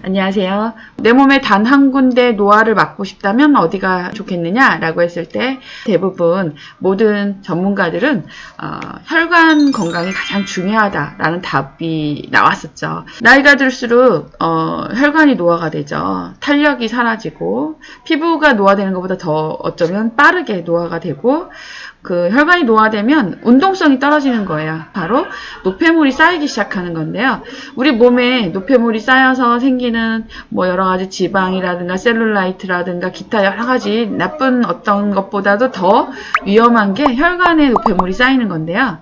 안녕하세요. 내 몸에 단 한 군데 노화를 막고 싶다면 어디가 좋겠느냐라고 했을 때 대부분 모든 전문가들은 혈관 건강이 가장 중요하다라는 답이 나왔었죠. 나이가 들수록 혈관이 노화가 되죠. 탄력이 사라지고 피부가 노화되는 것보다 더 어쩌면 빠르게 노화가 되고 그 혈관이 노화되면 운동성이 떨어지는 거예요. 바로 노폐물이 쌓이기 시작하는 건데요. 우리 몸에 노폐물이 쌓여서 생기는 뭐 여러 가지 지방이라든가 셀룰라이트라든가 기타 여러 가지 나쁜 어떤 것보다도 더 위험한 게 혈관에 노폐물이 쌓이는 건데요.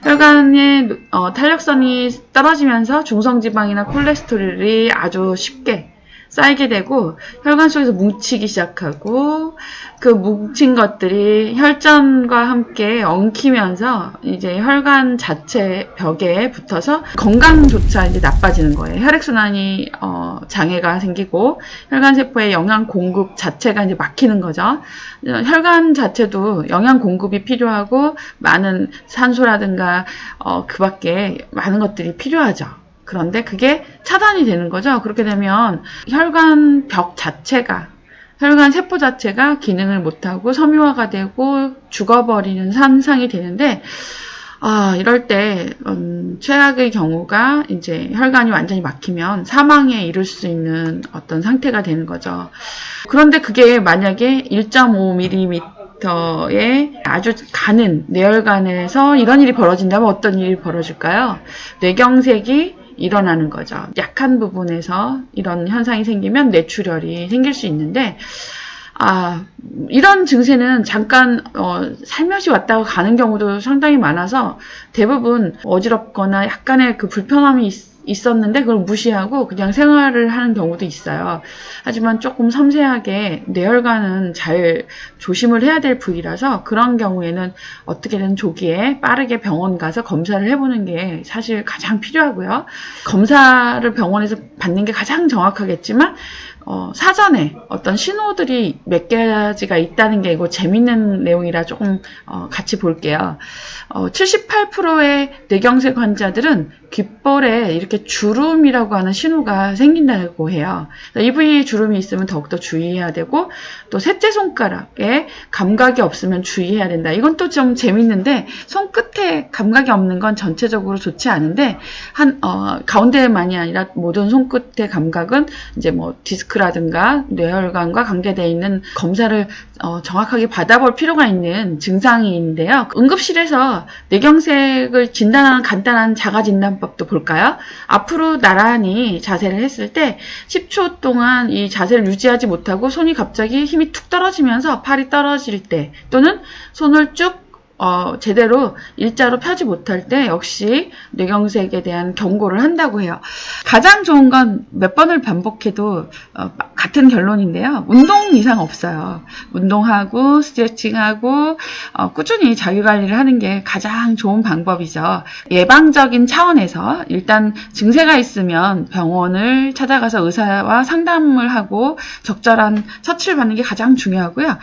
혈관의 탄력성이 떨어지면서 중성지방이나 콜레스테롤이 아주 쉽게 쌓이게 되고 혈관 속에서 뭉치기 시작하고 그 뭉친 것들이 혈전과 함께 엉키면서 이제 혈관 자체 벽에 붙어서 건강조차 이제 나빠지는 거예요. 혈액순환이 장애가 생기고 혈관 세포의 영양 공급 자체가 이제 막히는 거죠. 혈관 자체도 영양 공급이 필요하고 많은 산소라든가 그 밖에 많은 것들이 필요하죠. 그런데 그게 차단이 되는 거죠. 그렇게 되면 혈관 벽 자체가, 혈관 세포 자체가 기능을 못하고 섬유화가 되고 죽어버리는 현상이 되는데, 이럴 때 최악의 경우가 이제 혈관이 완전히 막히면 사망에 이를 수 있는 어떤 상태가 되는 거죠. 그런데 그게 만약에 1.5mm의 아주 가는 뇌혈관에서 이런 일이 벌어진다면 어떤 일이 벌어질까요? 뇌경색이 일어나는 거죠. 약한 부분에서 이런 현상이 생기면 뇌출혈이 생길 수 있는데 이런 증세는 잠깐 살며시 왔다가 가는 경우도 상당히 많아서 대부분 어지럽거나 약간의 그 불편함이 있었는데 그걸 무시하고 그냥 생활을 하는 경우도 있어요. 하지만 조금 섬세하게 뇌혈관은 잘 조심을 해야 될 부위라서 그런 경우에는 어떻게든 조기에 빠르게 병원 가서 검사를 해보는 게 사실 가장 필요하고요. 검사를 병원에서 받는 게 가장 정확하겠지만 사전에 어떤 신호들이 몇 가지가 있다는 게 이거 재밌는 내용이라 조금 같이 볼게요. 78%의 뇌경색 환자들은 귓볼에 이렇게 주름이라고 하는 신호가 생긴다고 해요. 이 부위에 주름이 있으면 더욱더 주의해야 되고 또 셋째 손가락에 감각이 없으면 주의해야 된다. 이건 또 좀 재밌는데 손끝에 감각이 없는 건 전체적으로 좋지 않은데 가운데만이 아니라 모든 손끝의 감각은 이제 뭐 디스크라든가 뇌혈관과 관계되어 있는 검사를 정확하게 받아볼 필요가 있는 증상인데요. 응급실에서 뇌경색을 진단하는 간단한 자가진단법도 볼까요? 앞으로 나란히 자세를 했을 때 10초 동안 이 자세를 유지하지 못하고 손이 갑자기 힘이 툭 떨어지면서 팔이 떨어질 때 또는 손을 쭉 제대로 일자로 펴지 못할 때 역시 뇌경색에 대한 경고를 한다고 해요. 가장 좋은 건 몇 번을 반복해도 같은 결론인데요. 운동 이상 없어요. 운동하고 스트레칭하고 꾸준히 자기관리를 하는 게 가장 좋은 방법이죠. 예방적인 차원에서 일단 증세가 있으면 병원을 찾아가서 의사와 상담을 하고 적절한 처치를 받는 게 가장 중요하고요.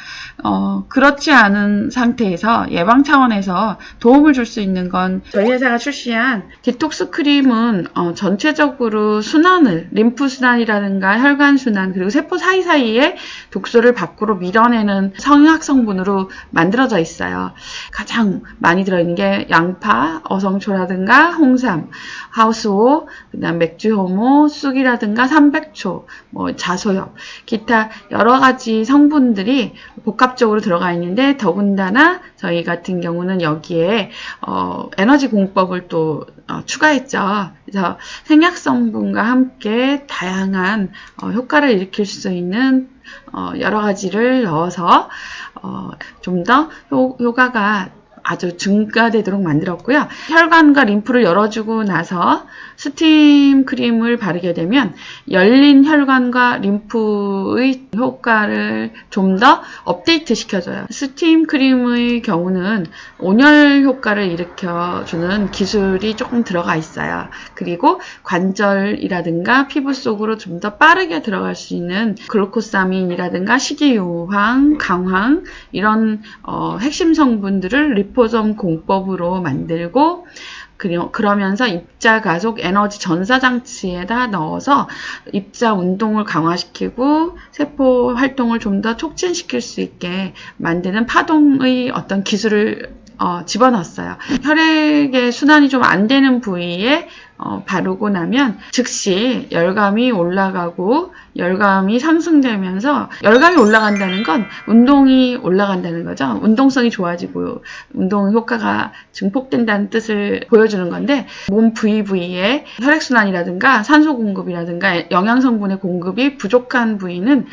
그렇지 않은 상태에서 예방 차원에서 도움을 줄 수 있는 건 저희 회사가 출시한 디톡스 크림은 전체적으로 순환을, 림프 순환이라든가 혈관 순환 그리고 세포 사이사이에 독소를 밖으로 밀어내는 성약 성분으로 만들어져 있어요. 가장 많이 들어있는 게 양파, 어성초라든가 홍삼, 하우스호, 그다음 맥주효모, 쑥이라든가 삼백초, 자소엽, 기타 여러 가지 성분들이 복합적으로 들어가 있는데 더군다나 저희 같은 경우는 여기에 에너지 공법을 또 추가했죠. 그래서 생약 성분과 함께 다양한 효과를 일으킬 수 있는 여러 가지를 넣어서 좀 더 효과가 아주 증가되도록 만들었고요. 혈관과 림프를 열어주고 나서 스팀 크림을 바르게 되면 열린 혈관과 림프의 효과를 좀 더 업데이트 시켜줘요. 스팀 크림의 경우는 온열 효과를 일으켜주는 기술이 조금 들어가 있어요. 그리고 관절이라든가 피부 속으로 좀 더 빠르게 들어갈 수 있는 글루코사민이라든가 식이요황, 강황 이런 핵심 성분들을 리포솜 공법으로 만들고 그러면서 입자 가속 에너지 전사 장치에다 넣어서 입자 운동을 강화시키고 세포 활동을 좀 더 촉진시킬 수 있게 만드는 파동의 어떤 기술을 집어넣었어요. 혈액의 순환이 좀 안 되는 부위에 바르고 나면 즉시 열감이 올라가고 열감이 상승되면서, 열감이 올라간다는 건 운동이 올라간다는 거죠. 운동성이 좋아지고 운동 효과가 증폭된다는 뜻을 보여주는 건데, 몸 부위에 혈액순환이라든가 산소 공급이라든가 영양성분의 공급이 부족한 부위는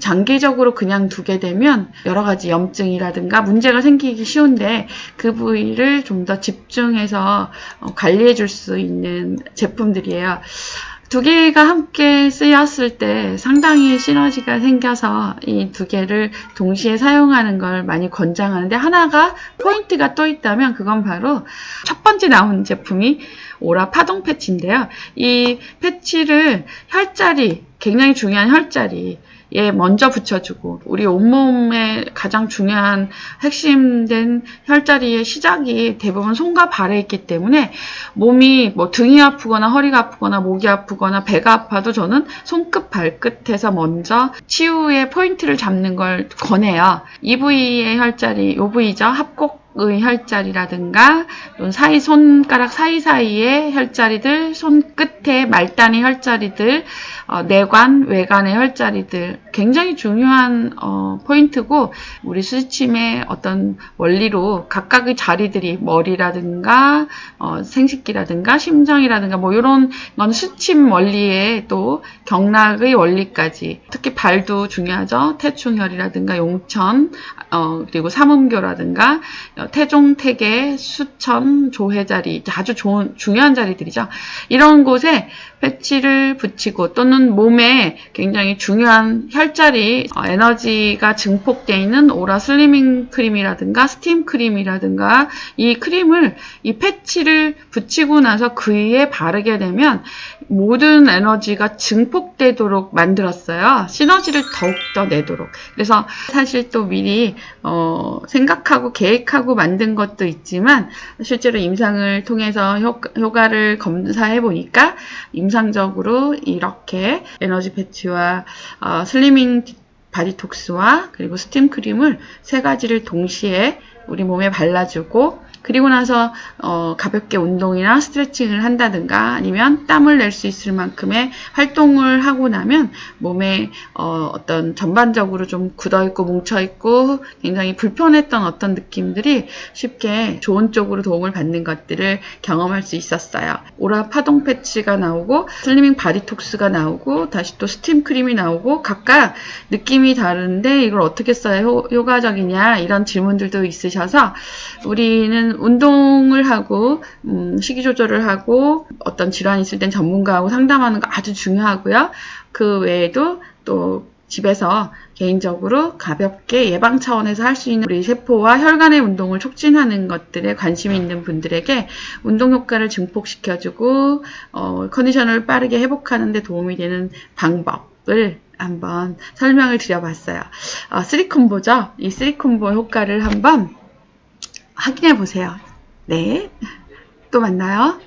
장기적으로 그냥 두게 되면 여러 가지 염증이라든가 문제가 생기기 쉬운데, 그 부위를 좀 더 집중해서 관리해 줄 수 있는 제품들이에요. 두 개가 함께 쓰였을 때 상당히 시너지가 생겨서 이 두 개를 동시에 사용하는 걸 많이 권장하는데, 하나가 포인트가 또 있다면 그건 바로 첫 번째 나온 제품이 오라 파동 패치인데요. 이 패치를 혈자리, 굉장히 중요한 혈자리 먼저 붙여주고, 우리 온몸의 가장 중요한 핵심된 혈자리의 시작이 대부분 손과 발에 있기 때문에 몸이 뭐 등이 아프거나 허리가 아프거나 목이 아프거나 배가 아파도 저는 손끝 발끝에서 먼저 치유의 포인트를 잡는 걸 권해요. 이 부위의 혈자리, 요 부위죠. 합곡의 혈자리라든가 손가락 사이사이의 혈자리들, 손끝에 말단의 혈자리들, 내관, 외관의 혈자리들, 굉장히 중요한 포인트고, 우리 수지침의 어떤 원리로 각각의 자리들이 머리라든가 생식기라든가 심장이라든가 뭐 이런 건 수침 원리에 또 경락의 원리까지, 특히 발도 중요하죠. 태충혈이라든가 용천, 그리고 삼음교라든가 태종, 태계, 수천, 조해자리, 아주 중요한 자리들이죠. 이런 곳에 패치를 붙이고, 또는 몸에 굉장히 중요한 혈자리, 에너지가 증폭되어 있는 오라 슬리밍 크림이라든가 스팀 크림이라든가, 이 크림을, 이 패치를 붙이고 나서 그 위에 바르게 되면 모든 에너지가 증폭되도록 만들었어요. 시너지를 더욱더 내도록. 그래서 사실 또 미리 생각하고 계획하고 만든 것도 있지만, 실제로 임상을 통해서 효과를 검사해 보니까 임상적으로 이렇게 에너지 패치와 슬리밍 바디톡스와 그리고 스팀 크림을 세 가지를 동시에 우리 몸에 발라주고, 그리고 나서 가볍게 운동이나 스트레칭을 한다든가 아니면 땀을 낼 수 있을 만큼의 활동을 하고 나면 몸에 어떤 전반적으로 좀 굳어있고 뭉쳐있고 굉장히 불편했던 어떤 느낌들이 쉽게 좋은 쪽으로 도움을 받는 것들을 경험할 수 있었어요. 오라 파동 패치가 나오고 슬리밍 바디톡스가 나오고 다시 또 스팀 크림이 나오고, 각각 느낌이 다른데 이걸 어떻게 써야 효과적이냐, 이런 질문들도 있으셔서, 우리는 운동을 하고 식이 조절을 하고 어떤 질환이 있을 땐 전문가하고 상담하는 거 아주 중요하고요. 그 외에도 또 집에서 개인적으로 가볍게 예방 차원에서 할 수 있는 우리 세포와 혈관의 운동을 촉진하는 것들에 관심이 있는 분들에게 운동 효과를 증폭시켜주고 컨디션을 빠르게 회복하는 데 도움이 되는 방법을 한번 설명을 드려봤어요. 3콤보죠. 이 3콤보 효과를 한번 확인해 보세요. 네, 또 만나요.